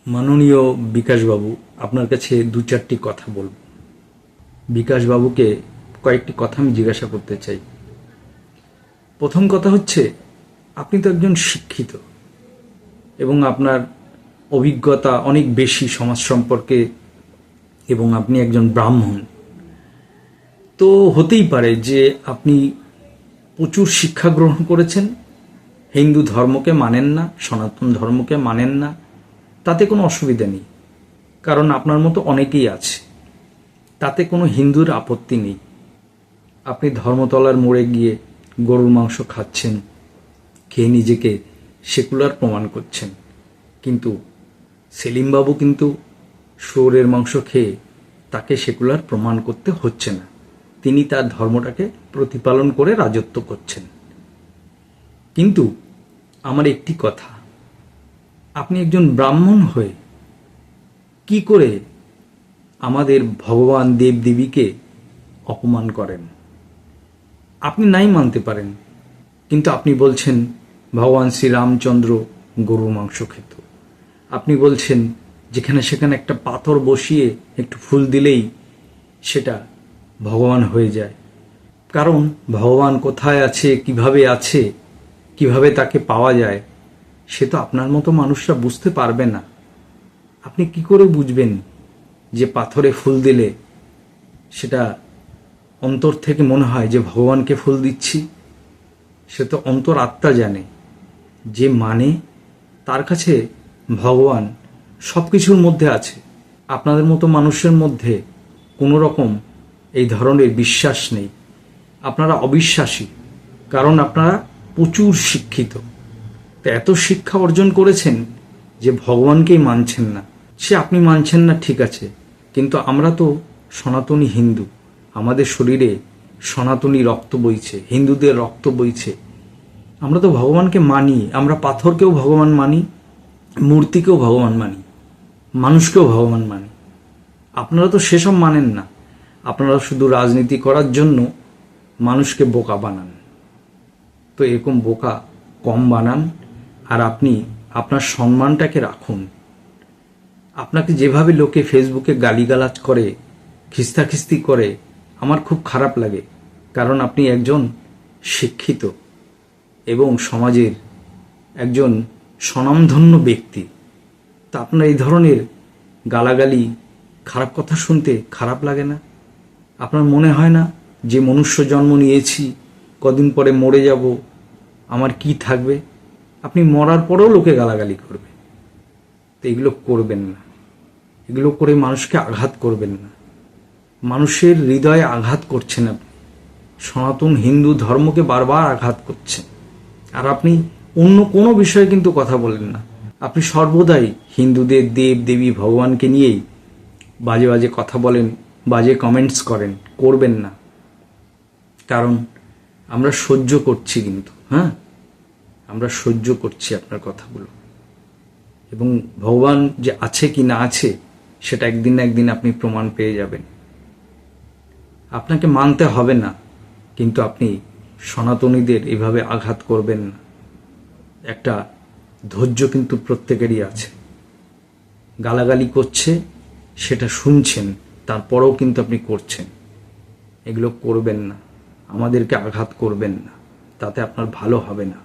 মাননীয় বিকাশবাবু, আপনার কাছে দু চারটি কথা বলব। বিকাশবাবুকে কয়েকটি কথা আমি জিজ্ঞাসা করতে চাই। প্রথম কথা হচ্ছে, আপনি তো একজন শিক্ষিত এবং আপনার অভিজ্ঞতা অনেক বেশি সমাজ সম্পর্কে, এবং আপনি একজন ব্রাহ্মণ। তো হতেই পারে যে আপনি প্রচুর শিক্ষা গ্রহণ করেছেন, হিন্দু ধর্মকে মানেন না, সনাতন ধর্মকে মানেন না, তাতে কোনো অসুবিধা নেই, কারণ আপনার মতো অনেকেই আছে, তাতে কোনো হিন্দুর আপত্তি নেই। আপনি ধর্মতলার মোড়ে গিয়ে গরুর মাংস খাচ্ছেন, খেয়ে নিজেকে সেকুলার প্রমাণ করছেন, কিন্তু সেলিমবাবু কিন্তু শুয়োরের মাংস খেয়ে তাকে সেকুলার প্রমাণ করতে হচ্ছে না, তিনি তার ধর্মটাকে প্রতিপালন করে রাজত্ব করছেন। কিন্তু আমার একটি কথা, আপনি একজন ব্রাহ্মণ হয়ে কি করে আমাদের ভগবান দেবদেবীকে অপমান করেন? আপনি নাই মানতে পারেন, কিন্তু আপনি বলছেন ভগবান শ্রীরামচন্দ্র গরুর মাংস খেত। আপনি বলছেন যেখানে সেখানে একটা পাথর বসিয়ে একটু ফুল দিলেই সেটা ভগবান হয়ে যায়। কারণ ভগবান কোথায় আছে, কিভাবে তাকে পাওয়া যায়, সে তো আপনার মতো মানুষরা বুঝতে পারবে না। আপনি কি করে বুঝবেন যে পাথরে ফুল দিলে সেটা অন্তর থেকে মনে হয় যে ভগবানকে ফুল দিচ্ছি? সে তো অন্তর আত্মা জানে, যে মানে তার কাছে ভগবান সব কিছুর মধ্যে আছে। আপনাদের মতো মানুষের মধ্যে কোনো রকম এই ধরনের বিশ্বাস নেই, আপনারা অবিশ্বাসী, কারণ আপনারা প্রচুর শিক্ষিত। তো এত শিক্ষা অর্জন করেছেন যে ভগবানকেই মানছেন না। সে আপনি মানছেন না, ঠিক আছে, কিন্তু আমরা তো সনাতনী হিন্দু, আমাদের শরীরে সনাতনী রক্ত বইছে, হিন্দুদের রক্ত বইছে। আমরা তো ভগবানকে মানি, আমরা পাথরকেও ভগবান মানি, মূর্তিকেও ভগবান মানি, মানুষকেও ভগবান মানি। আপনারা তো সেসব মানেন না, আপনারা শুধু রাজনীতি করার জন্য মানুষকে বোকা বানান। তো এরকম বোকা কম বানান, আর আপনি আপনার সম্মানটাকে রাখুন। আপনাকে যেভাবে লোকে ফেসবুকে গালিগালাজ করে, খিস্তাখিস্তি করে, আমার খুব খারাপ লাগে, কারণ আপনি একজন শিক্ষিত এবং সমাজের একজন স্বনামধন্য ব্যক্তি। তা আপনার এই ধরনের গালাগালি, খারাপ কথা শুনতে খারাপ লাগে না? আপনার মনে হয় না যে মনুষ্য জন্ম নিয়েছি, কদিন পরে মরে যাব, আমার কি থাকবে? আপনি মরার পরেও লোকে গালাগালি করবে। তো এগুলো করবেন না, এগুলো করে মানুষকে আঘাত করবেন না। মানুষের হৃদয়ে আঘাত করছেন আপনি, সনাতন হিন্দু ধর্মকে বারবার আঘাত করছেন। আর আপনি অন্য কোনো বিষয়ে কিন্তু কথা বলেন না, আপনি সর্বদাই হিন্দুদের দেব দেবী ভগবানকে নিয়েই বাজে বাজে কথা বলেন, বাজে কমেন্টস করেন। করবেন না, কারণ আমরা সহ্য করছি, কিন্তু আমরা সহ্য করছি আপনার কথাগুলো, এবং ভগবান যে আছে কি না আছে সেটা একদিন না একদিন আপনি প্রমাণ পেয়ে যাবেন। আপনাকে মানতে হবে না, কিন্তু আপনি সনাতনীদের এভাবে আঘাত করবেন না। একটা ধৈর্য কিন্তু প্রত্যেকেরই আছে। গালাগালি করছে, সেটা শুনছেন, তারপরেও কিন্তু আপনি করছেন। এগুলো করবেন না, আমাদেরকে আঘাত করবেন না, তাতে আপনার ভালো হবে না।